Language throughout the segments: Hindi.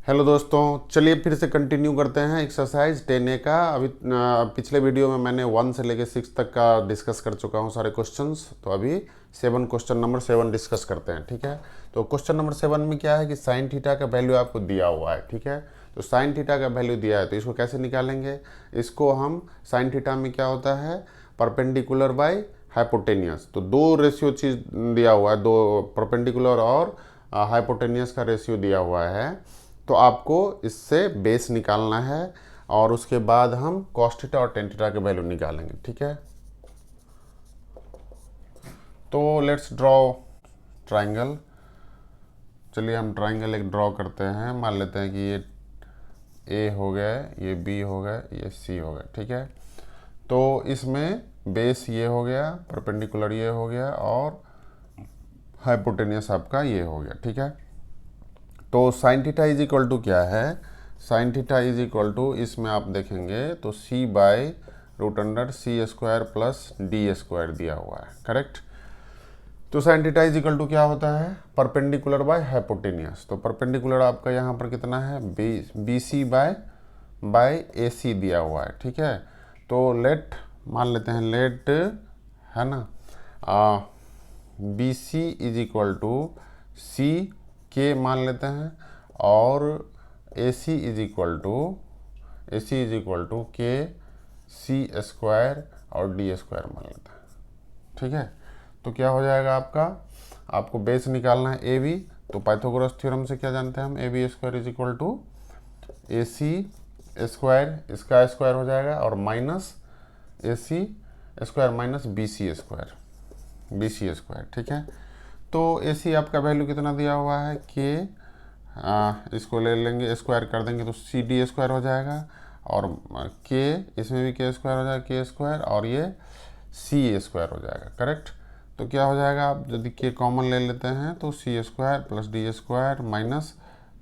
हेलो दोस्तों, चलिए फिर से कंटिन्यू करते हैं एक्सरसाइज 10A का। अभी पिछले वीडियो में मैंने 1 से लेकर 6 तक का डिस्कस कर चुका हूँ सारे क्वेश्चंस। तो अभी क्वेश्चन नंबर 7 डिस्कस करते हैं। ठीक है, तो क्वेश्चन नंबर 7 में क्या है कि साइन थीटा का वैल्यू आपको दिया हुआ है। ठीक है, तो साइन थीटा का वैल्यू दिया है तो इसको कैसे निकालेंगे। इसको हम साइन थीटा में क्या होता है, परपेंडिकुलर बाय हाइपोटेनियस। तो दो रेशियो चीज़ दिया हुआ है, दो परपेंडिकुलर और हाइपोटेनियस का रेशियो दिया हुआ है। तो आपको इससे बेस निकालना है और उसके बाद हम कॉस थीटा और टेन थीटा के वैल्यू निकालेंगे। ठीक है, तो लेट्स ड्रॉ ट्राइंगल। चलिए हम ट्राइंगल एक ड्रॉ करते हैं। मान लेते हैं कि ये ए हो गया, ये बी हो गया, ये सी हो गया। ठीक है, तो इसमें बेस ये हो गया, परपेंडिकुलर ये हो गया और हाइपोटेनियस आपका ये हो गया। ठीक है, तो sine theta is equal to क्या है, sine theta is equal to, इसमें आप देखेंगे तो C by root under C square plus D square दिया हुआ है। करेक्ट, तो sine theta is equal to क्या होता है, परपेंडिकुलर बाय हाइपोटेनियस। तो परपेंडिकुलर आपका यहाँ पर कितना है, बी सी बाय ए सी दिया हुआ है। ठीक है, तो लेट मान लेते हैं, लेट है ना, B C is equal to C के मान लेते हैं और A C is equal to के सी स्क्वायर और डी स्क्वायर मान लेते हैं। ठीक है, तो क्या हो जाएगा आपका, आपको बेस निकालना है ए बी। तो पाइथागोरस थ्योरम से क्या जानते हैं हम, A B square is equal to A C square, इसका स्क्वायर हो जाएगा और minus A C square minus B C square, ठीक है, तो ए सी आपका वैल्यू कितना दिया हुआ है के, इसको ले लेंगे स्क्वायर कर देंगे तो सी डी स्क्वायर हो जाएगा और के, इसमें भी के स्क्वायर हो जाएगा, के स्क्वायर और ये सी स्क्वायर हो जाएगा। करेक्ट, तो क्या हो जाएगा, आप यदि के कॉमन ले लेते हैं तो C square plus D square minus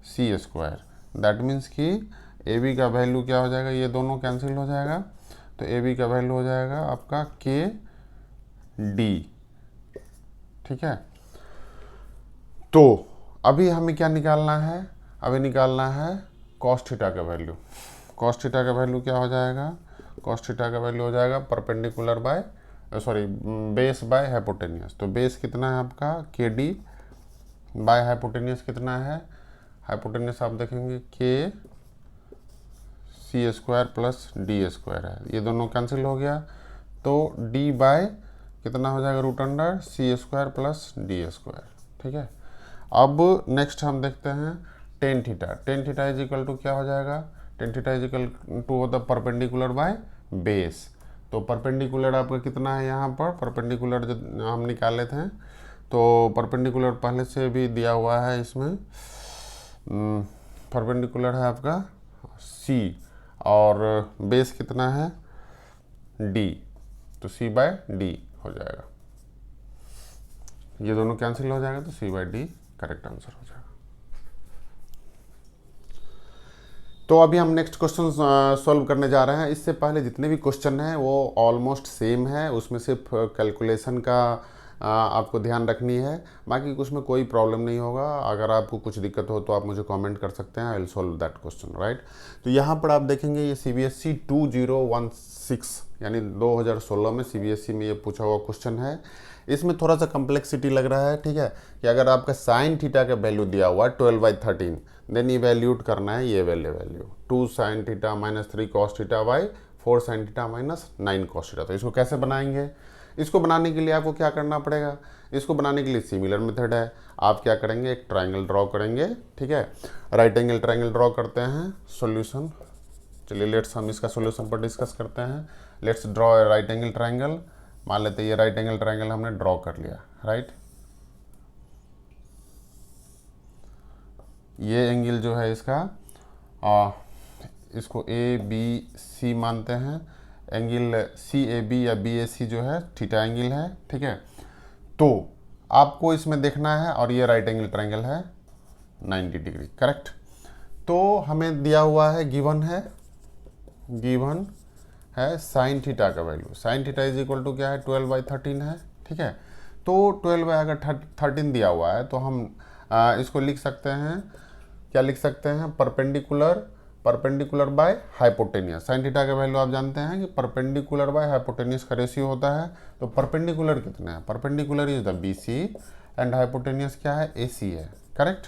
C square, that means कि ए बी का वैल्यू क्या हो जाएगा, ये दोनों कैंसिल हो जाएगा। तो ए बी का वैल्यू हो जाएगा आपका के डी। ठीक है, तो अभी हमें क्या निकालना है, अभी निकालना है कॉस थीटा का वैल्यू। कॉस थीटा का वैल्यू क्या हो जाएगा, कॉस थीटा का वैल्यू हो जाएगा perpendicular by base by hypotenuse. तो बेस कितना है आपका के डी बाय हाइपोटेनियस कितना है, हाइपोटेनियस आप देखेंगे के C square plus D square है, ये दोनों कैंसिल हो गया। तो डी बाय कितना हो जाएगा, root under C square plus D square. ठीक है, अब नेक्स्ट हम देखते हैं tan theta. Tan theta is equal to क्या हो जाएगा, tan theta is equal to होता है परपेंडिकुलर बाय बेस। तो परपेंडिकुलर आपका कितना है, यहाँ पर परपेंडिकुलर जो हम निकाले थे, तो परपेंडिकुलर पहले से भी दिया हुआ है इसमें, परपेंडिकुलर है आपका सी और बेस कितना है डी, तो सी बाय डी हो जाएगा, ये दोनों कैंसिल हो जाएगा तो C bye D correct answer हो जाएगा। तो अभी हम नेक्स्ट क्वेश्चन सॉल्व करने जा रहे हैं। इससे पहले जितने भी क्वेश्चन हैं वो ऑलमोस्ट सेम है, उसमें सिर्फ कैलकुलेशन का आपको ध्यान रखनी है, बाकी कुछ में कोई प्रॉब्लम नहीं होगा। अगर आपको कुछ दिक्कत हो तो आप मुझे कमेंट कर सकते हैं, I will solve that question right. तो यहाँ पर आप देखेंगे ये CBSE 2016 यानी 2016 में CBSE में ये पूछा हुआ क्वेश्चन है। इसमें थोड़ा सा कम्प्लेक्सिटी लग रहा है। ठीक है, कि अगर आपका साइन थीटा का वैल्यू दिया हुआ है 12/13, देन इवैल्यूट करना है ये value 2 sin theta minus 3 cos theta by 4 sin theta minus 9 cos theta. तो इसको कैसे बनाएंगे, इसको बनाने के लिए आपको क्या करना पड़ेगा, इसको बनाने के लिए सिमिलर मेथड है। आप क्या करेंगे, एक ट्राइंगल ड्रॉ करेंगे। ठीक है, राइट एंगल ट्राइंगल ड्रॉ करते हैं। सॉल्यूशन, चलिए लेट्स हम इसका सॉल्यूशन पर डिस्कस करते हैं। Let's draw a right angle triangle. मान लेते हैं ये राइट एंगल ट्राइंगल हमने ड्रॉ कर लिया राइट। ये एंगल जो है इसका इसको ए बी सी मानते हैं। एंगल सी ए बी या बी ए सी जो है थीटा एंगल है। ठीक है, तो आपको इसमें देखना है, और ये राइट एंगल ट्रायंगल है 90 डिग्री। करेक्ट, तो हमें दिया हुआ है, गिवन है साइन थीटा का value. Sine theta is equal to क्या है, 12/13 है। ठीक है, तो 12 अगर 13 दिया हुआ है तो हम इसको लिख सकते हैं क्या लिख सकते हैं, perpendicular by hypotenuse. Sine theta का वैल्यू आप जानते हैं कि परपेंडिकुलर बाय हाइपोटेनियस का रेशियो होता है। तो परपेंडिकुलर कितना है, perpendicular is the B C and hypotenuse क्या है, ए सी है, करेक्ट।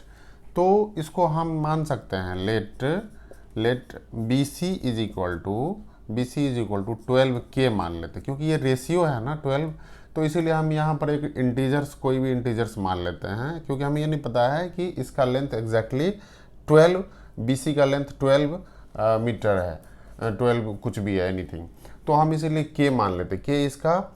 तो इसको हम मान सकते हैं let B C is equal to 12 के मान लेते हैं, क्योंकि ये रेशियो है ना 12, तो इसीलिए हम यहाँ पर एक इंटीजर्स, कोई भी इंटीजर्स मान लेते हैं, क्योंकि हमें ये नहीं पता है कि इसका लेंथ एग्जैक्टली 12, BC का लेंथ 12 मीटर है, 12 कुछ भी है, एनीथिंग। तो हम इसीलिए के मान लेते हैं, के इसका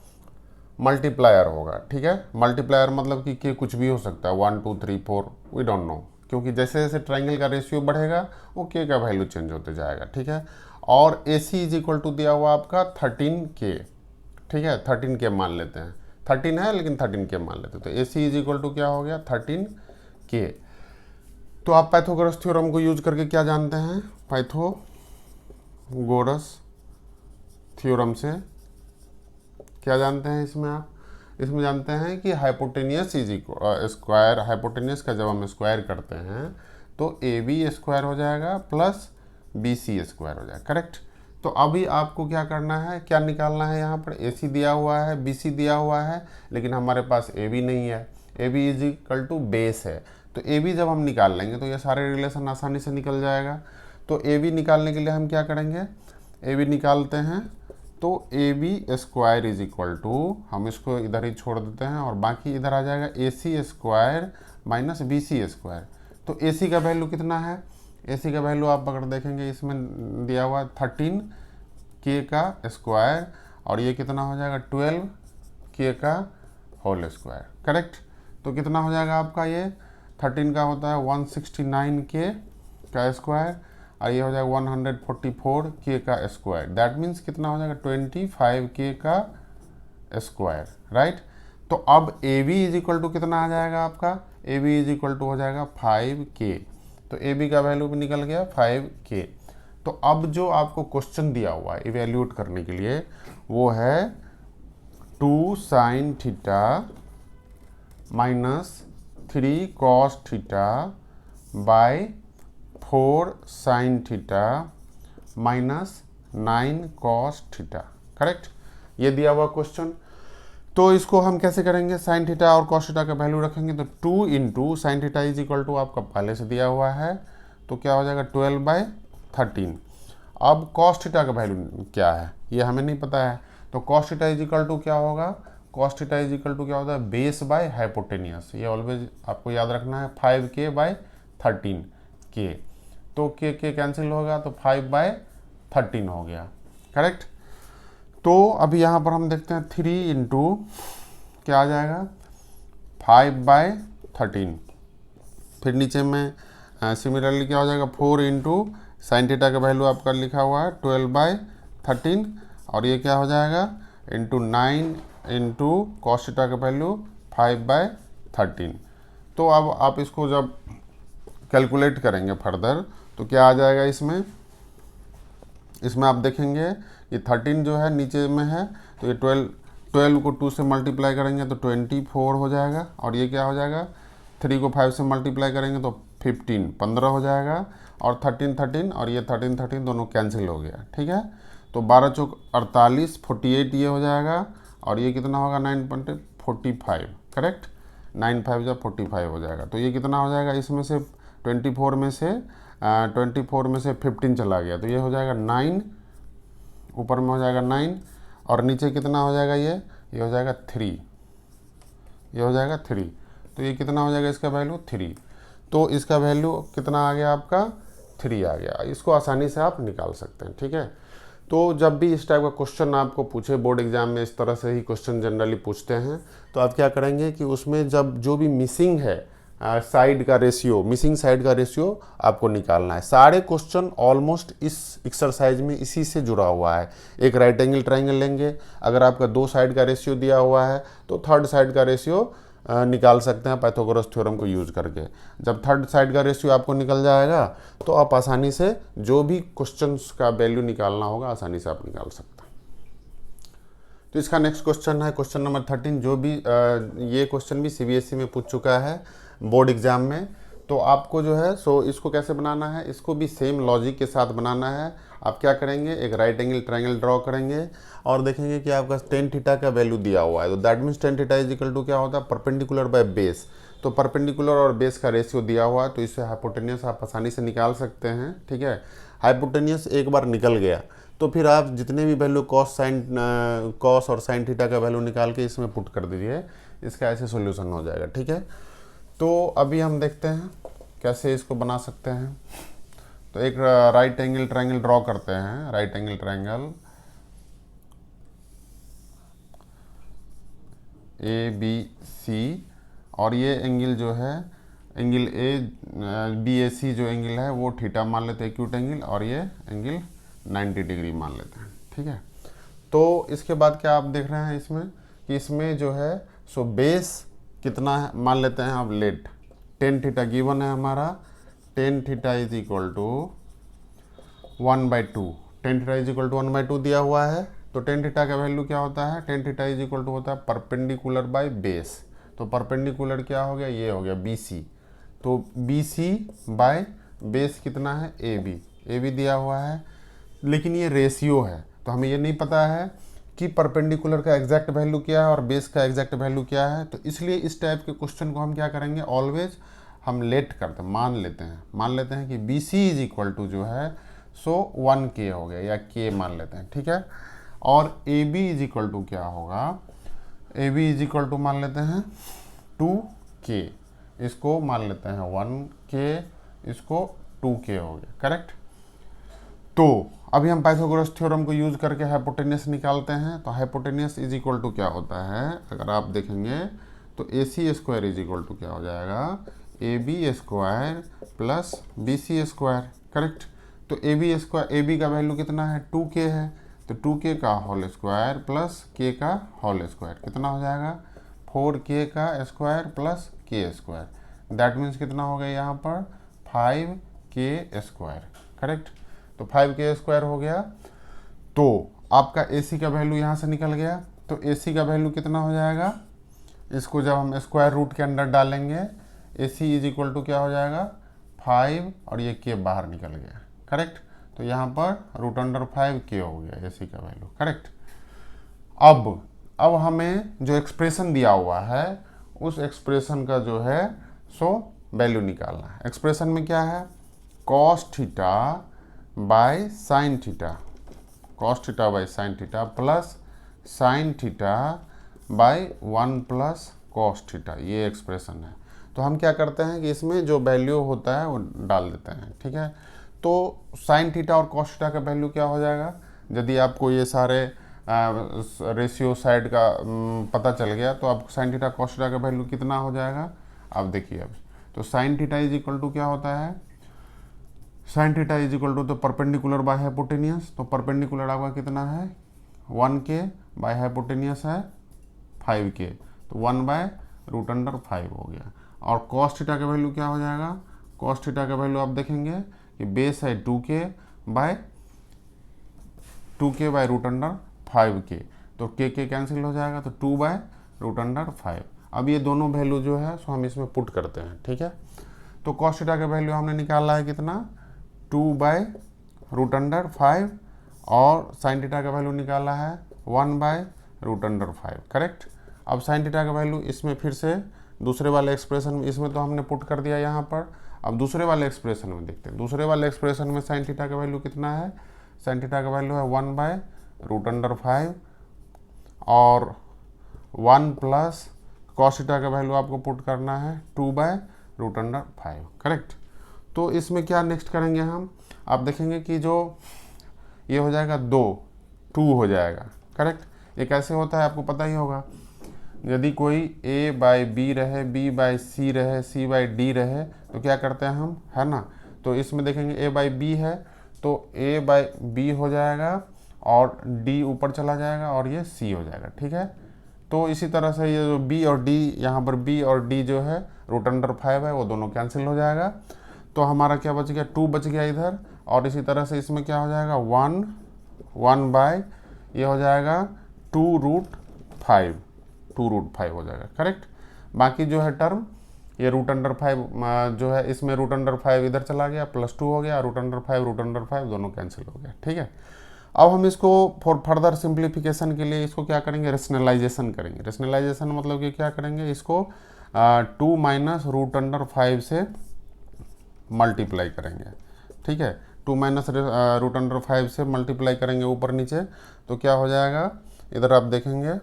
मल्टीप्लायर होगा, ठीक है। मल्टीप्लायर मतलब कि के कुछ भी हो सकता है, 1 2 3 4, वी डोंट नो, क्योंकि जैसे जैसे ट्राइंगल का रेशियो बढ़ेगा वो के का वैल्यू चेंज होते जाएगा, ठीक है। और A C is equal to दिया हुआ आपका 13K, ठीक है, 13K मान लेते हैं, 13 है लेकिन 13K मान लेते हैं। तो A C is equal to क्या हो गया, 13K। तो आप पाइथागोरस थ्योरम को यूज करके क्या जानते हैं, पाइथागोरस थ्योरम से क्या जानते हैं इसमें, आप इसमें जानते हैं कि hypotenuse is equal square, hypotenuse का जब हम स्क्वायर करते हैं तो ए बी स्क्वायर हो जाएगा प्लस बी सी स्क्वायर हो जाएगा, करेक्ट। तो अभी आपको क्या करना है, क्या निकालना है, यहाँ पर ए सी दिया हुआ है, बी सी दिया हुआ है, लेकिन हमारे पास ए बी नहीं है, A B is equal to base है। तो ए बी जब हम निकाल लेंगे तो ये सारे रिलेशन आसानी से निकल जाएगा। तो ए बी निकालने के लिए हम क्या करेंगे, ए बी निकालते हैं तो A B square is equal to, हम इसको इधर ही छोड़ देते हैं और बाकी इधर आ जाएगा A C square minus B C square. तो ए सी का वैल्यू कितना है, ए सी का वैल्यू आप अगर देखेंगे इसमें दिया हुआ 13K का स्क्वायर, और ये कितना हो जाएगा 12K का होल स्क्वायर, करेक्ट। तो कितना हो जाएगा आपका, ये 13 का होता है 169K का स्क्वायर, और ये हो जाएगा 144K का स्क्वायर, दैट मीन्स कितना हो जाएगा 25K का स्क्वायर, राइट। तो अब A B is equal to कितना आ जाएगा आपका, A B is equal to हो जाएगा 5K। तो ए बी का वैल्यू भी निकल गया 5K। तो अब जो आपको क्वेश्चन दिया हुआ है इवेल्यूएट करने के लिए वो है 2 sin theta minus 3 cos theta by 4 sin theta minus 9 cos theta, correct. ये दिया हुआ क्वेश्चन। तो इसको हम कैसे करेंगे, साइन थीटा और कॉस थीटा का वैल्यू रखेंगे तो 2 into sine theta is equal to आपका पहले से दिया हुआ है, तो क्या हो जाएगा 12/13। अब कॉस थीटा का वैल्यू क्या है ये हमें नहीं पता है, तो cos theta is equal to क्या होगा, cos theta is equal to क्या होता है, बेस बाय हाइपोटेनियस। ये ऑलवेज आपको याद रखना है, 5K/13K। तो के कैंसिल होगा तो 5/13 हो गया, करेक्ट। तो अभी यहाँ पर हम देखते हैं 3 इंटू क्या आ जाएगा 5/13, फिर नीचे में सिमिलरली क्या हो जाएगा 4 इंटू साइन थीटा का वैल्यू आपका लिखा हुआ है 12/13, और ये क्या हो जाएगा इंटू 9 इंटू कॉस थीटा का वैल्यू 5/13। तो अब आप इसको जब कैलकुलेट करेंगे फर्दर तो क्या आ जाएगा इसमें आप देखेंगे ये 13 जो है नीचे में है, तो ये 12 को 2 से मल्टीप्लाई करेंगे तो 24 हो जाएगा, और ये क्या हो जाएगा 3 को 5 से मल्टीप्लाई करेंगे तो 15 हो जाएगा, और 13 और ये 13 दोनों कैंसिल हो गया, ठीक है। तो 12 चौक 48, 48 ये हो जाएगा, और ये कितना होगा 9.45, करेक्ट। 9 5 जब 45 हो जाएगा, तो ये कितना हो जाएगा, इसमें से 24 में से 15 चला गया, तो ये हो जाएगा 9, ऊपर में हो जाएगा 9, और नीचे कितना हो जाएगा ये हो जाएगा 3, ये हो जाएगा 3। तो ये कितना हो जाएगा इसका वैल्यू 3। तो इसका वैल्यू कितना आ गया आपका 3 आ गया। इसको आसानी से आप निकाल सकते हैं, ठीक है। तो जब भी इस टाइप का क्वेश्चन आपको पूछे बोर्ड एग्जाम में, इस तरह से ही क्वेश्चन जनरली पूछते हैं, तो आप क्या करेंगे कि उसमें जब जो भी मिसिंग है साइड का रेशियो, मिसिंग साइड का रेशियो आपको निकालना है। सारे क्वेश्चन ऑलमोस्ट इस एक्सरसाइज में इसी से जुड़ा हुआ है। एक राइट एंगल ट्राइंगल लेंगे, अगर आपका 2 साइड का रेशियो दिया हुआ है तो थर्ड साइड का रेशियो निकाल सकते हैं पाइथागोरस थ्योरम को यूज करके। जब थर्ड साइड का रेशियो आपको निकल जाएगा तो आप आसानी से जो भी क्वेश्चंस का वैल्यू निकालना होगा आसानी से आप निकाल सकते हैं। तो इसका नेक्स्ट क्वेश्चन है क्वेश्चन नंबर 13, जो भी ये क्वेश्चन भी CBSE में पूछ चुका है बोर्ड एग्जाम में। तो आपको जो है सो इसको कैसे बनाना है, इसको भी सेम लॉजिक के साथ बनाना है। आप क्या करेंगे, एक राइट एंगल ट्रायंगल ड्रॉ करेंगे और देखेंगे कि आपका टेन थीटा का वैल्यू दिया हुआ है, तो that means tan theta is equal to क्या होता है, परपेंडिकुलर बाय बेस। तो परपेंडिकुलर और बेस का रेशियो दिया हुआ है, तो इससे हाइपोटेनियस आप आसानी से निकाल सकते हैं। ठीक है, हाइपोटेनियस एक बार निकल गया तो फिर आप जितने भी वैल्यू कॉस और साइन थीटा का वैल्यू निकाल के इसमें पुट कर दीजिए, इसका ऐसे सॉल्यूशन हो जाएगा। ठीक है, तो अभी हम देखते हैं कैसे इसको बना सकते हैं। तो एक राइट एंगल ट्रायंगल ड्रॉ करते हैं, राइट एंगल ट्रायंगल ABC, और ये एंगल जो है एंगल BAC जो एंगल है वो थीटा मान लेते हैं, एक्यूट एंगल, और ये एंगल 90 डिग्री मान लेते हैं। ठीक है, तो इसके बाद क्या आप देख रहे हैं इसमें कि इसमें जो है सो बेस कितना है मान लेते हैं आप, लेट टेन थीटा गिवन है हमारा, tan theta is equal to 1/2, tan theta is equal to 1/2 दिया हुआ है। तो टेन थीटा का वैल्यू क्या होता है, tan theta is equal to होता है परपेंडिकुलर बाय बेस। तो परपेंडिकुलर क्या हो गया, ये हो गया BC, तो BC बाय बेस कितना है AB दिया हुआ है, लेकिन ये रेशियो है तो हमें ये नहीं पता है कि परपेंडिकुलर का एग्जैक्ट वैल्यू क्या है और बेस का एग्जैक्ट वैल्यू क्या है। तो इसलिए इस टाइप के क्वेश्चन को हम क्या करेंगे, ऑलवेज हम लेट करते हैं, मान लेते हैं कि BC इज इक्वल टू जो है सो 1K हो गया या K मान लेते हैं। ठीक है, और AB इज इक्वल टू क्या होगा, AB इज इक्वल टू मान लेते हैं 2K, इसको मान लेते हैं 1K, इसको 2K हो गया। करेक्ट, तो अभी हम पाइथागोरस थ्योरम को यूज करके हाइपोटेनियस निकालते हैं। तो हाइपोटेनियस इज इक्वल टू क्या होता है, अगर आप देखेंगे तो AC square is equal to क्या हो जाएगा, AB square plus BC square. Correct, तो AB का वैल्यू कितना है, 2K है, तो 2K का होल स्क्वायर प्लस K का होल स्क्वायर कितना हो जाएगा, 4K का square plus K square, that means कितना हो गया यहाँ पर 5K स्क्वायर। करेक्ट, तो 5K स्क्वायर हो गया। तो आपका AC का वैल्यू यहाँ से निकल गया, तो AC का वैल्यू कितना हो जाएगा, इसको जब हम स्क्वायर रूट के अंदर डालेंगे AC इज इक्वल टू क्या हो जाएगा 5, और ये K बाहर निकल गया। करेक्ट, तो यहाँ पर रूट अंडर 5K हो गया AC का वैल्यू। करेक्ट, अब हमें जो एक्सप्रेशन दिया हुआ है उस एक्सप्रेशन का जो है सो वैल्यू निकालना है। एक्सप्रेशन में क्या है, cos theta by sine theta, cos theta by sine theta plus sine theta by 1 plus cos theta, ये एक्सप्रेशन है। तो हम क्या करते हैं कि इसमें जो वैल्यू होता है वो डाल देते हैं। ठीक है, तो साइन थीटा और कॉस थीटा का वैल्यू क्या हो जाएगा, यदि आपको ये सारे रेशियो साइड का पता चल गया तो आपको साइन थीटा कॉस थीटा का वैल्यू कितना हो जाएगा, आप देखिए। अब तो sine theta is equal to क्या होता है, sine theta is equal to तो परपेंडिकुलर बाय हाइपोटेनियस, तो परपेंडिकुलर आपका कितना है 1K बाय हाइपोटेनियस है 5K, तो 1 बाय रूट अंडर 5 हो गया। और कॉस थीटा का वैल्यू क्या हो जाएगा, कॉस थीटा का वैल्यू आप देखेंगे कि बेस है 2K bye root under 5K, तो K कैंसिल हो जाएगा, तो 2 बाय रूट अंडर 5। अब ये दोनों वैल्यू जो है सो हम इसमें पुट करते हैं। ठीक है, तो कॉस थीटा का वैल्यू हमने निकाला है कितना 2 बाय रूट अंडर 5, और साइन थीटा का वैल्यू निकाला है 1 बाय रूट अंडर 5। करेक्ट, अब साइन थीटा का वैल्यू इसमें फिर से दूसरे वाले एक्सप्रेशन में, इसमें तो हमने पुट कर दिया यहाँ पर। अब दूसरे वाले एक्सप्रेशन में देखते हैं, दूसरे वाले एक्सप्रेशन में साइन थीटा का वैल्यू कितना है, साइन थीटा का वैल्यू है 1 बाय रूट अंडर 5, और 1 प्लस कॉस थीटा का वैल्यू आपको पुट करना है 2 बाय रूट अंडर 5। करेक्ट, तो इसमें क्या नेक्स्ट करेंगे हम, आप देखेंगे कि जो ये हो जाएगा 2 हो जाएगा। करेक्ट, ये कैसे होता है आपको पता ही होगा, यदि कोई A बाय B रहे, B बाय C रहे, C बाय D रहे, तो क्या करते हैं हम, है ना। तो इसमें देखेंगे A बाय B है तो A बाय B हो जाएगा और D ऊपर चला जाएगा और ये C हो जाएगा। ठीक है, तो इसी तरह से ये जो B और D, यहाँ पर B और D जो है रूट अंडर 5 है, वो दोनों कैंसिल हो जाएगा। तो हमारा क्या बच गया, 2 बच गया इधर, और इसी तरह से इसमें क्या हो जाएगा 1 बाय ये हो जाएगा 2 रूट 5 हो जाएगा। करेक्ट, बाकी जो है टर्म ये √5 जो है इसमें √5 इधर चला गया, +2 हो गया, √5 दोनों कैंसिल हो गया। ठीक है, अब हम इसको फॉर फर्दर सिंप्लीफिकेशन के लिए इसको क्या करेंगे, रेशनलाइजेशन करेंगे। रेशनलाइजेशन मतलब कि क्या करेंगे, इसको 2 माइनस √5 से मल्टीप्लाई करेंगे। ठीक है, 2 माइनस √5 से मल्टीप्लाई करेंगे ऊपर नीचे, तो क्या हो जाएगा, इधर आप देखेंगे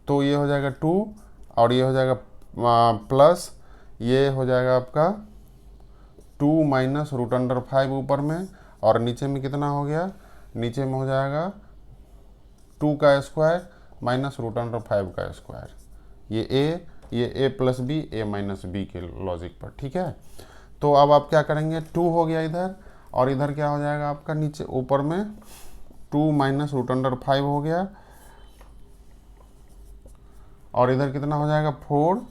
तो ये हो जाएगा 2 और ये हो जाएगा प्लस, ये हो जाएगा आपका 2 माइनस √5 ऊपर में, और नीचे में कितना हो गया, नीचे में हो जाएगा 2 का स्क्वायर माइनस √5 का स्क्वायर। ये a plus B, a minus B के लॉजिक पर। ठीक है, तो अब आप क्या करेंगे, 2 हो गया इधर, और इधर क्या हो जाएगा आपका नीचे ऊपर में 2 माइनस √5 हो गया, और इधर कितना हो जाएगा 4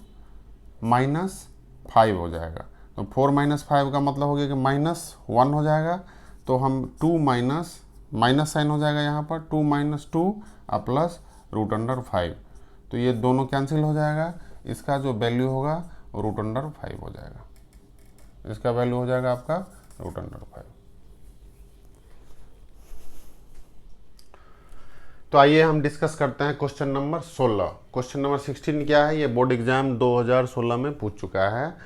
माइनस 5 हो जाएगा। तो 4 माइनस 5 का मतलब हो गया कि -1 हो जाएगा, तो हम 2 माइनस साइन हो जाएगा यहाँ पर, 2 माइनस 2 प्लस √5, तो ये दोनों कैंसिल हो जाएगा। इसका जो वैल्यू होगा वो √5 हो जाएगा, इसका वैल्यू हो जाएगा आपका √5। तो आइए हम डिस्कस करते हैं क्वेश्चन नंबर 16। क्वेश्चन नंबर 16 क्या है, ये बोर्ड एग्जाम 2016 में पूछ चुका है।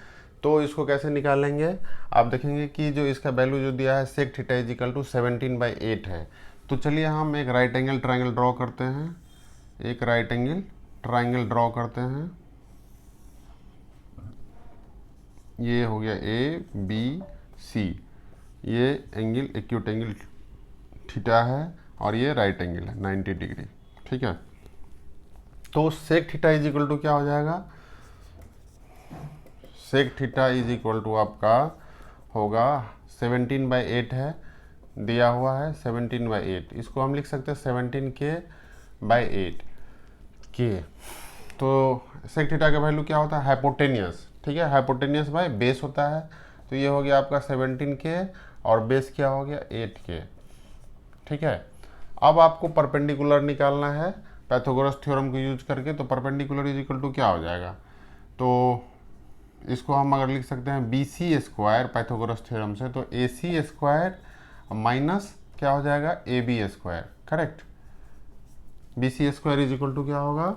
तो इसको कैसे निकालेंगे, आप देखेंगे कि जो इसका वैल्यू जो दिया है sec थीटा = 17/8 है। तो चलिए हम एक राइट एंगल ट्राइंगल ड्रॉ करते हैं, एक राइट एंगल ट्राइंगल ड्रॉ करते हैं। ये हो गया ABC, ये एंगल एक्यूट एंगल थीटा है, और ये राइट एंगल है 90 डिग्री। ठीक है, तो sec थीटा = क्या हो जाएगा, sec थीटा = आपका होगा 17/8 है, दिया हुआ है 17/8, इसको हम लिख सकते हैं 17k/8 के। तो sec थीटा का वैल्यू क्या होता है, हाइपोटेनियस। ठीक है, हाइपोटेनियस बाय बेस होता है, तो ये हो गया आपका 17k, और बेस क्या हो गया 8k। ठीक है, अब आपको परपेंडिकुलर निकालना है पाइथागोरस थ्योरम को यूज करके। तो परपेंडिकुलर = क्या हो जाएगा, तो इसको हम अगर लिख सकते हैं BC² पाइथागोरस थ्योरम से, तो AC² माइनस क्या हो जाएगा AB²। करेक्ट, BC² क्या होगा,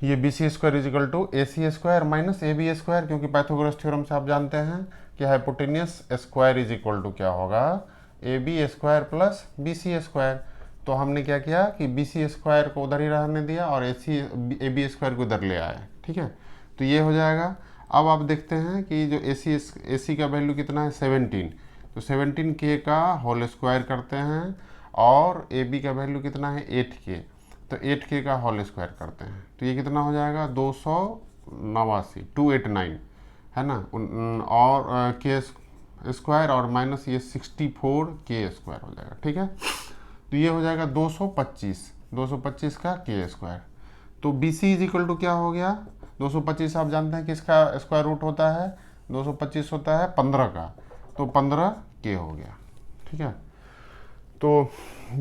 ये BC² AC² माइनस AB², क्योंकि पाइथागोरस थ्योरम से आप जानते हैं कि हाइपोटेनियस स्क्वायर = क्या होगा, AB² प्लस BC²। तो हमने क्या किया कि BC² को उधर ही रहने दिया और AB² को इधर ले आए। ठीक है, तो ये हो जाएगा। अब आप देखते हैं कि जो AC का वैल्यू कितना है 17, तो 17k का होल स्क्वायर करते हैं, और AB का वैल्यू कितना है 8k, तो 8k का होल स्क्वायर करते हैं, तो ये कितना हो जाएगा 289 है ना, और k स्क्वायर और माइनस ये 64k² हो जाएगा। ठीक है, तो ये हो जाएगा 225 का k²। तो BC = क्या हो गया, 225 आप जानते हैं कि इसका स्क्वायर रूट होता है 225 होता है 15 का, तो 15k हो गया। ठीक है, तो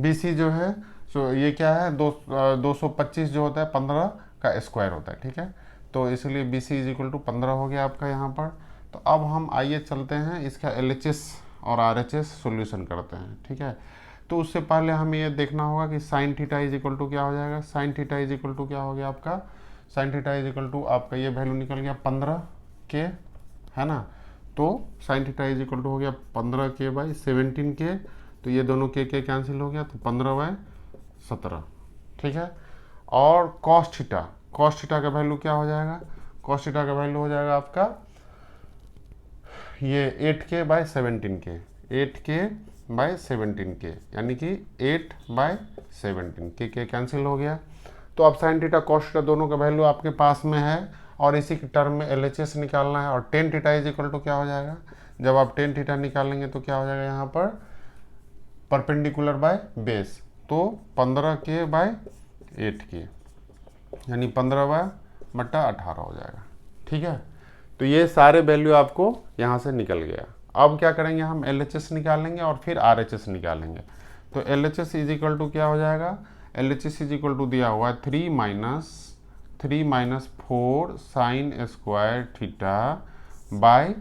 BC जो है तो ये क्या है 225 जो होता है 15 का स्क्वायर होता है। ठीक है, तो इसलिए BC = 15 हो गया आपका यहाँ पर। तो अब हम आइए चलते हैं इसका LHS और RHS सॉल्यूशन करते हैं। ठीक है, तो उससे पहले हमें ये देखना होगा कि sin थीटा = क्या हो जाएगा, sin थीटा = क्या हो गया आपका, sin थीटा = आपका ये वैल्यू निकल गया 15k है ना, तो sin थीटा = हो गया 15k/17k, तो ये दोनों k कैंसिल हो गया, तो 15/17। ठीक है, और cos थीटा का वैल्यू क्या हो जाएगा, cos थीटा का वैल्यू हो जाएगा आपका ये 8k/17k, 8k/17k, यानी कि 8/17 k कैंसिल हो गया। तो अब sin थीटा cos थीटा दोनों का वैल्यू आपके पास में है, और इसी के टर्म में LHS निकालना है। और tan थीटा = क्या हो जाएगा, जब आप tan थीटा निकालेंगे तो क्या हो जाएगा यहाँ पर परपेंडिकुलर बाय बेस, तो 15k/8k, यानी 15/18 हो जाएगा। ठीक है, तो ये सारे वैल्यू आपको यहाँ से निकल गया। अब क्या करेंगे, हम LHS निकालेंगे और फिर RHS निकालेंगे। तो LHS = क्या हो जाएगा, LHS = दिया हुआ है 3 - 3 minus 4 sine square theta by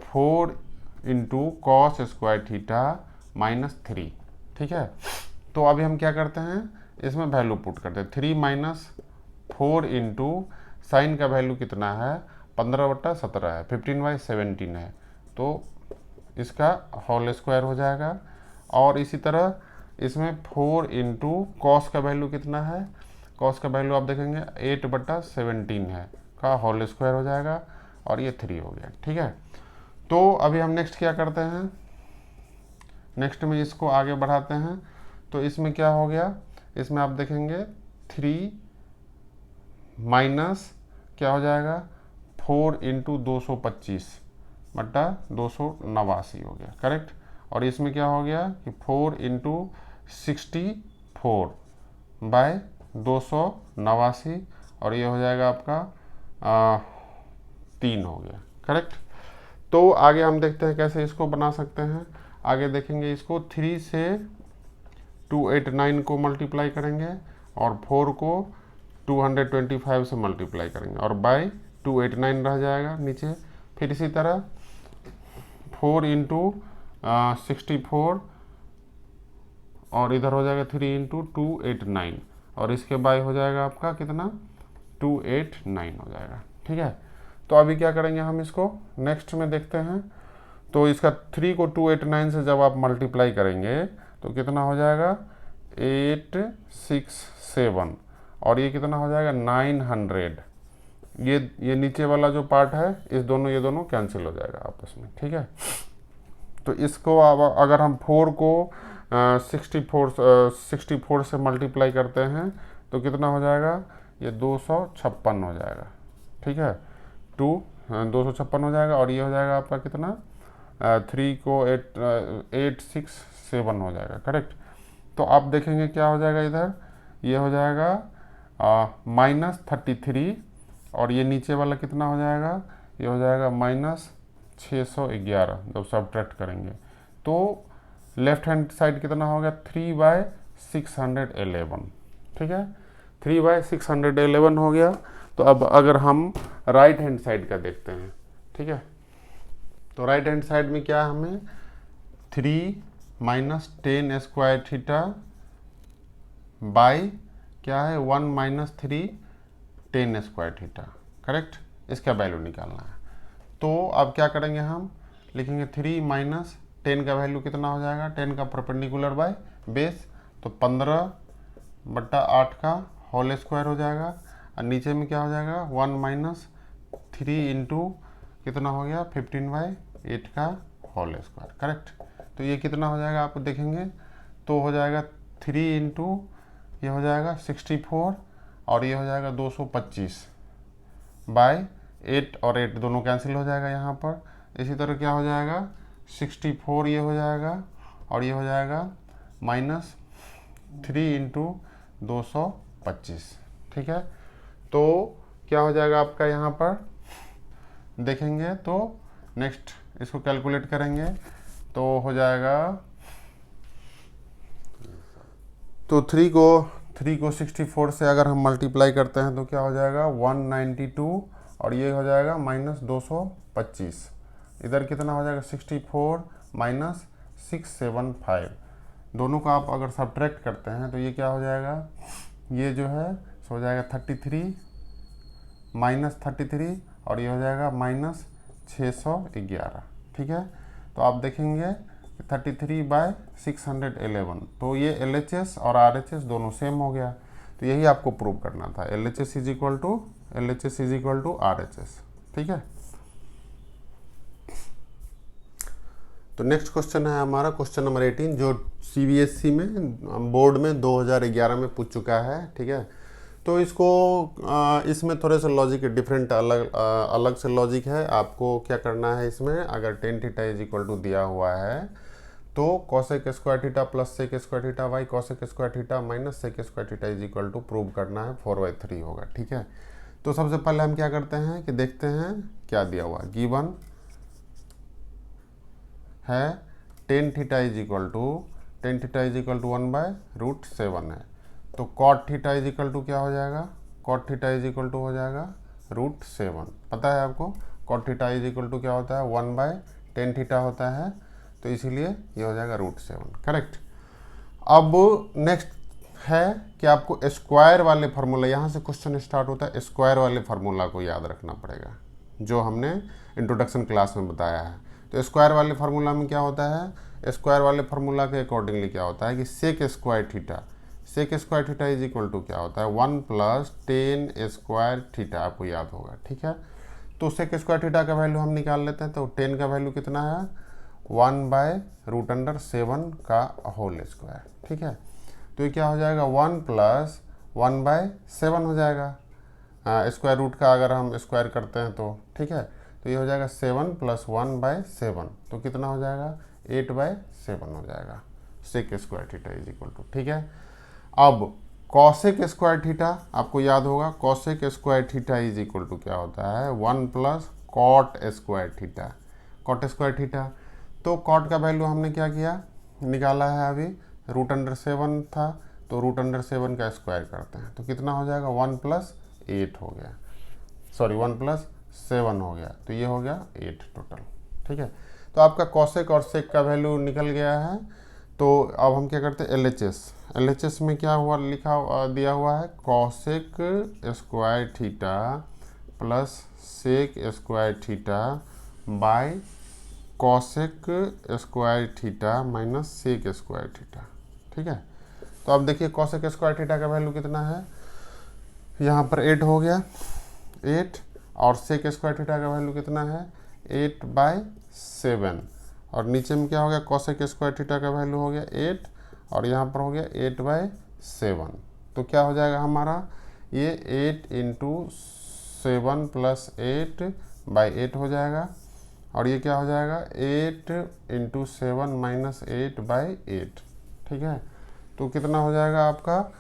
4 into cos square theta -3। ठीक है, तो अभी हम क्या करते हैं, इसमें वैल्यू पुट करते हैं। 3 माइनस 4 इंटू साइन का वैल्यू कितना है, 15/17 है, 15/17 है, तो इसका होल स्क्वायर हो जाएगा। और इसी तरह इसमें 4 इंटू कॉस का वैल्यू कितना है, कॉस का वैल्यू आप देखेंगे 8/17 है, का होल स्क्वायर हो जाएगा, और ये 3 हो गया। ठीक है, तो अभी हम नेक्स्ट क्या करते हैं, नेक्स्ट में इसको आगे बढ़ाते हैं। तो इसमें क्या हो गया, इसमें आप देखेंगे 3 माइनस क्या हो जाएगा, 4 इंटू 225/289 हो गया, करेक्ट। और इसमें क्या हो गया कि 4 इंटू 64/289, और ये हो जाएगा आपका 3 हो गया, करेक्ट। तो आगे हम देखते हैं कैसे इसको बना सकते हैं। आगे देखेंगे, इसको 3 से 289 को मल्टीप्लाई करेंगे, और 4 को 225 से मल्टीप्लाई करेंगे, और बाय 289 रह जाएगा नीचे। फिर इसी तरह 4 इंटू 64, और इधर हो जाएगा 3 इंटू 289, और इसके बाय हो जाएगा आपका कितना, 289 हो जाएगा। ठीक है, तो अभी क्या करेंगे हम, इसको नेक्स्ट में देखते हैं। तो इसका 3 को 289 से जब आप मल्टीप्लाई करेंगे तो कितना हो जाएगा, 867, और ये कितना हो जाएगा 900। ये नीचे वाला जो पार्ट है, ये दोनों कैंसिल हो जाएगा आपस में। ठीक है, तो इसको अब अगर हम 4 को 64 से मल्टीप्लाई करते हैं तो कितना हो जाएगा, ये 256 हो जाएगा। ठीक है, 256 हो जाएगा, और ये हो जाएगा आपका कितना, 3 को 867 हो जाएगा, करेक्ट। तो आप देखेंगे क्या हो जाएगा, इधर ये हो जाएगा -33, और ये नीचे वाला कितना हो जाएगा, ये हो जाएगा -611 जब सब्ट्रैक्ट करेंगे। तो लेफ्ट हैंड साइड कितना हो गया, 3/611। ठीक है, 3/611 हो गया। तो अब अगर हम राइट हैंड साइड का देखते हैं, ठीक है, तो राइट हैंड साइड में क्या है, हमें 3 माइनस 10 स्क्वायर थीटा बाय क्या है 1 माइनस 3 10 स्क्वायर थीटा, करेक्ट, इसका वैल्यू निकालना है। तो अब क्या करेंगे, हम लिखेंगे 3 माइनस 10 का वैल्यू कितना हो जाएगा, 10 का परपेंडिकुलर बाय बेस, तो 15/8 का होल स्क्वायर हो जाएगा, और नीचे में क्या हो जाएगा 1 माइनस 3 इंटू कितना हो गया 15/8 का होल स्क्वायर, करेक्ट। तो ये कितना हो जाएगा आप देखेंगे, तो हो जाएगा 3 इंटू ये हो जाएगा 64, और ये हो जाएगा 225/8, और 8 दोनों कैंसिल हो जाएगा यहाँ पर। इसी तरह क्या हो जाएगा 64 ये हो जाएगा, और ये हो जाएगा -3 इंटू 225। ठीक है, तो क्या हो जाएगा आपका यहाँ पर देखेंगे, तो नेक्स्ट इसको कैलकुलेट करेंगे, तो हो जाएगा, तो 3 को 64 से अगर हम मल्टीप्लाई करते हैं तो क्या हो जाएगा 192, और ये हो जाएगा -225। इधर कितना हो जाएगा 64 माइनस 675, दोनों का आप अगर सब्ट्रैक्ट करते हैं तो ये क्या हो जाएगा, ये जो है हो जाएगा 33 -33, और ये हो जाएगा -611। ठीक है, तो आप देखेंगे 33/611, तो ये LHS और RHS दोनों सेम हो गया। तो यही आपको प्रूव करना था, LHS is equal to RHS। ठीक है, तो नेक्स्ट क्वेश्चन है हमारा क्वेश्चन नंबर 18, जो CBSE में बोर्ड में 2011 में पूछ चुका है। ठीक है, तो इसको इसमें थोड़े से लॉजिक डिफरेंट अलग से लॉजिक है। आपको क्या करना है, इसमें अगर tan theta is equal to दिया हुआ है तो cosec square theta plus sec square theta by cosec square theta minus sec square theta is equal to prove करना है 4/3 होगा। ठीक है, तो सबसे पहले हम क्या करते हैं कि देखते हैं क्या दिया हुआ, गिवन है tan theta is equal to 1/√7 है, तो cot theta is equal to क्या हो जाएगा, cot theta is equal to हो जाएगा √7। पता है आपको cot theta is equal to क्या होता है 1/10 थीटा होता है, तो इसीलिए ये हो जाएगा √7। करेक्ट। अब नेक्स्ट है कि आपको स्क्वायर वाले फार्मूला, यहाँ से क्वेश्चन स्टार्ट होता है, स्क्वायर वाले फार्मूला को याद रखना पड़ेगा जो हमने इंट्रोडक्शन क्लास में बताया है। तो स्क्वायर वाले फार्मूला में क्या होता है, स्क्वायर वाले फार्मूला के अकॉर्डिंगली क्या होता है कि sec square theta is equal to क्या होता है 1 + 10 स्क्वायर थीटा, आपको याद होगा। ठीक है, तो सेक स्क्वायर थीटा का वैल्यू हम निकाल लेते हैं। तो 10 का वैल्यू कितना है 1/√7 का होल स्क्वायर। ठीक है, तो ये क्या हो जाएगा 1 + 1/7 हो जाएगा, स्क्वायर रूट का अगर हम स्क्वायर करते हैं तो। ठीक है, तो ये हो जाएगा 7 + 1/7, तो कितना हो जाएगा 8/7 हो जाएगा sec square theta is equal to. ठीक है, अब कॉसेक स्क्वायर थीटा आपको याद होगा, cosec square theta is equal to क्या होता है 1 + कॉट स्क्वायर थीटा। तो कॉट का वैल्यू हमने क्या किया, निकाला है अभी, √7 था, तो √7 का स्क्वायर करते हैं तो कितना हो जाएगा 1 + 8 हो गया, सॉरी 1 + 7 हो गया, तो ये हो गया 8 टोटल। ठीक है, तो आपका कॉसेक और सेक का वैल्यू निकल गया है। तो अब हम क्या करते हैं एलएचएस में क्या हुआ दिया हुआ है cosec square theta plus sec square theta by cosec square theta minus sec square theta. ठीक है, तो अब देखिए कॉसेक स्क्वायर थीटा का वैल्यू कितना है, यहाँ पर 8 हो गया 8, और सेक स्क्वायर थीटा का वैल्यू कितना है 8/7, और नीचे में क्या हो गया कॉसेक स्क्वायर थीटा का वैल्यू हो गया 8, और यहाँ पर हो गया 8/7। तो क्या हो जाएगा हमारा ये 8 × 7 + 8/8 हो जाएगा, और ये क्या हो जाएगा 8 × 7 - 8/8। ठीक है, तो कितना हो जाएगा आपका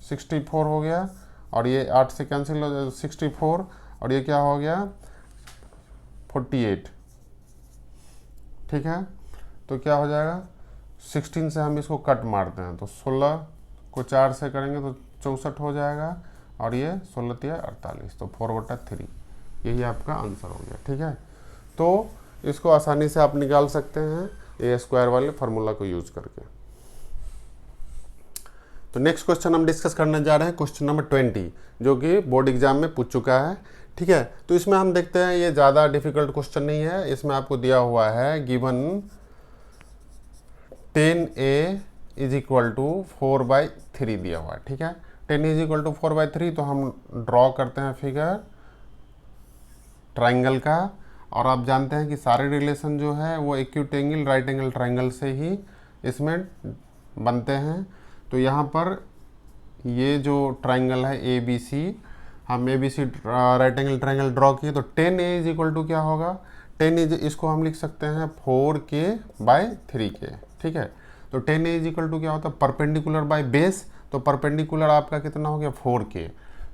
64 हो गया, और ये 8 से कैंसिल हो जाएगा 64, और ये क्या हो गया 48। ठीक है, तो क्या हो जाएगा 16 से हम इसको कट मारते हैं तो 16 को 4 से करेंगे तो 64 हो जाएगा, और ये 16 × 48, तो 4/3, यही आपका आंसर हो गया। ठीक है, तो इसको आसानी से आप निकाल सकते हैं ए स्क्वायर वाले फार्मूला को यूज करके। तो नेक्स्ट क्वेश्चन हम डिस्कस करने जा रहे हैं क्वेश्चन नंबर 20, जो कि बोर्ड एग्जाम में पूछ चुका है। ठीक है, तो इसमें हम देखते हैं ये ज़्यादा डिफिकल्ट क्वेश्चन नहीं है। इसमें आपको दिया हुआ है गिवन 10A = 4/3 दिया हुआ है। ठीक है, 10A = 4/3, तो हम ड्रॉ करते हैं फिगर ट्राइंगल का, और आप जानते हैं कि सारे रिलेशन जो है वो acute angle right angle triangle से ही इसमें बनते हैं। तो यहाँ पर ये जो ट्राइंगल है ABC, हम ABC right angle triangle draw किए, तो 10A = क्या होगा 10A, इसको हम लिख सकते हैं 4K/3K। ठीक है, तो 10A = क्या होता है परपेंडिकुलर बाय बेस, तो परपेंडिकुलर आपका कितना हो गया 4K,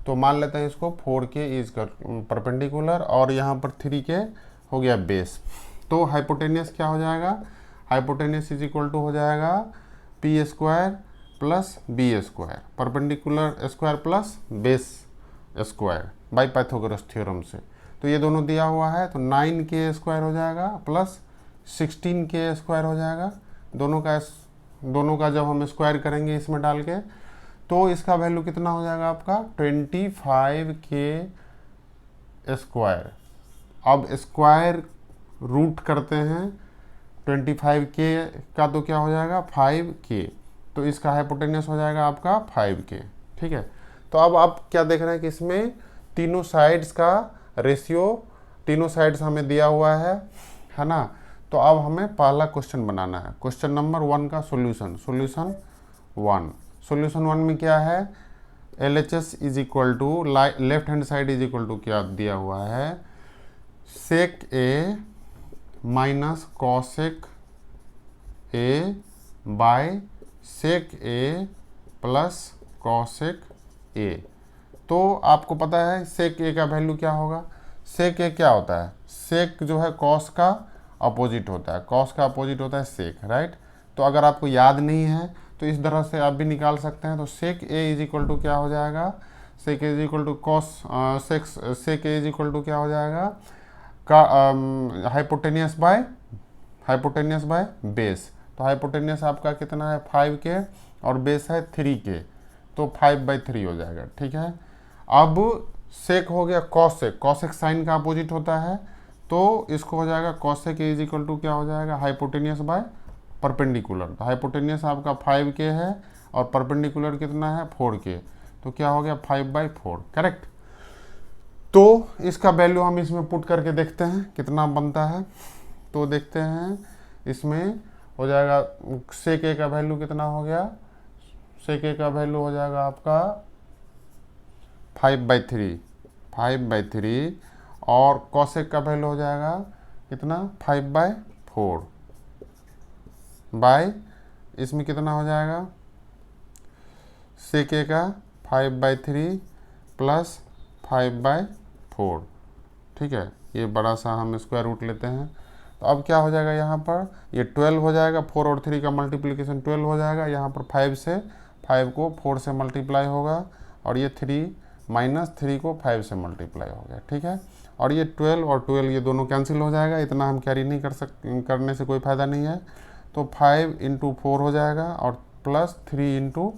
तो मान लेते हैं इसको 4K इज परपेंडिकुलर, और यहाँ पर 3K हो गया बेस। तो हाइपोटेनियस क्या हो जाएगा, हाइपोटेनियस = हो जाएगा P² + B², perpendicular square plus base square by Pythagoras theorem से। तो ये दोनों दिया हुआ है, तो 9K² हो जाएगा प्लस 16K² हो जाएगा, दोनों का जब हम स्क्वायर करेंगे इसमें डाल के, तो इसका वैल्यू कितना हो जाएगा आपका 25K²। अब स्क्वायर रूट करते हैं 25K का, तो क्या हो जाएगा 5K, तो इसका हाइपोटेनियस हो जाएगा आपका 5K। ठीक है, तो अब आप क्या देख रहे हैं कि इसमें तीनों साइड्स का रेशियो, तीनों साइड्स हमें दिया हुआ है ना। तो अब हमें पहला क्वेश्चन बनाना है, क्वेश्चन नंबर 1 का सॉल्यूशन 1 में क्या है LHS = लेफ्ट हैंड साइड = क्या दिया हुआ है sec A minus cosec A by sec A plus cosec A। तो आपको पता है सेक A का वैल्यू क्या होगा, सेक A क्या होता है, सेक जो है कॉस का अपोजिट होता है, कॉस का अपोजिट होता है सेक, राइट। तो अगर आपको याद नहीं है तो इस तरह से आप भी निकाल सकते हैं। तो सेक A = क्या हो जाएगा sec is equal to cosec is equal to क्या हो जाएगा का हाइपोटेनियस बाय बेस। तो हाइपोटेनियस आपका कितना है 5K और बेस है 3K, तो 5/3 हो जाएगा। ठीक है, अब सेक हो गया कॉसेक, कॉसेक साइन का अपोजिट होता है, तो इसको हो जाएगा कॉसेक इज इक्वल टू क्या हो जाएगा हाइपोटेनियस बाय परपेंडिकुलर। तो हाइपोटेनियस आपका 5K है और परपेंडिकुलर कितना है 4K, तो क्या हो गया 5/4। करेक्ट। तो इसका वैल्यू हम इसमें पुट करके देखते हैं कितना बनता है। तो देखते हैं इसमें हो जाएगा सेक ए का वैल्यू कितना हो गया, सेक ए का वैल्यू हो जाएगा आपका 5/3 और कॉसेक का वैल्यू हो जाएगा कितना 5/4 बाय इसमें कितना हो जाएगा सेक ए का 5/3 प्लस 5/4। ठीक है, ये बड़ा सा हम स्क्वायर रूट लेते हैं। तो अब क्या हो जाएगा यहाँ पर ये 12 हो जाएगा, 4 और 3 का मल्टीप्लिकेशन 12 हो जाएगा। यहाँ पर 5 को 4 से मल्टीप्लाई होगा और ये 3 -3 को 5 से मल्टीप्लाई हो गया। ठीक है, और ये 12 और 12 ये दोनों कैंसिल हो जाएगा, इतना हम कैरी नहीं करने से कोई फ़ायदा नहीं है। तो 5 × 4 हो जाएगा और प्लस 3 ×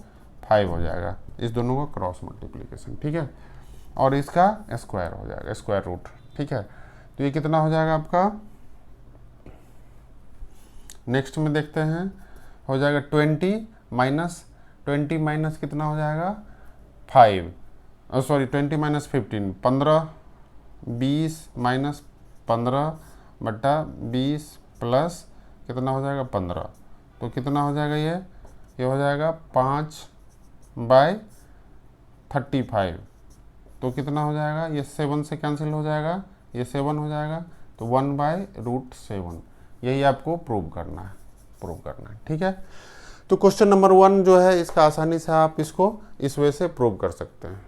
5 हो जाएगा, इस दोनों का क्रॉस मल्टीप्लिकेशन। ठीक है, और इसका स्क्वायर हो जाएगा, स्क्वायर रूट। ठीक है, तो ये कितना हो जाएगा आपका, नेक्स्ट में देखते हैं, हो जाएगा 20 माइनस कितना हो जाएगा 5, सॉरी 20 - 15, 15 20 - 15/20 प्लस कितना हो जाएगा 15, तो कितना हो जाएगा ये हो जाएगा 5/35। तो कितना हो जाएगा ये 7 से कैंसिल हो जाएगा, ये 7 हो जाएगा, तो 1/√7। यही आपको प्रूव करना है। ठीक है, तो क्वेश्चन नंबर 1 जो है इसका आसानी से आप इसको इस वे से प्रूव कर सकते हैं।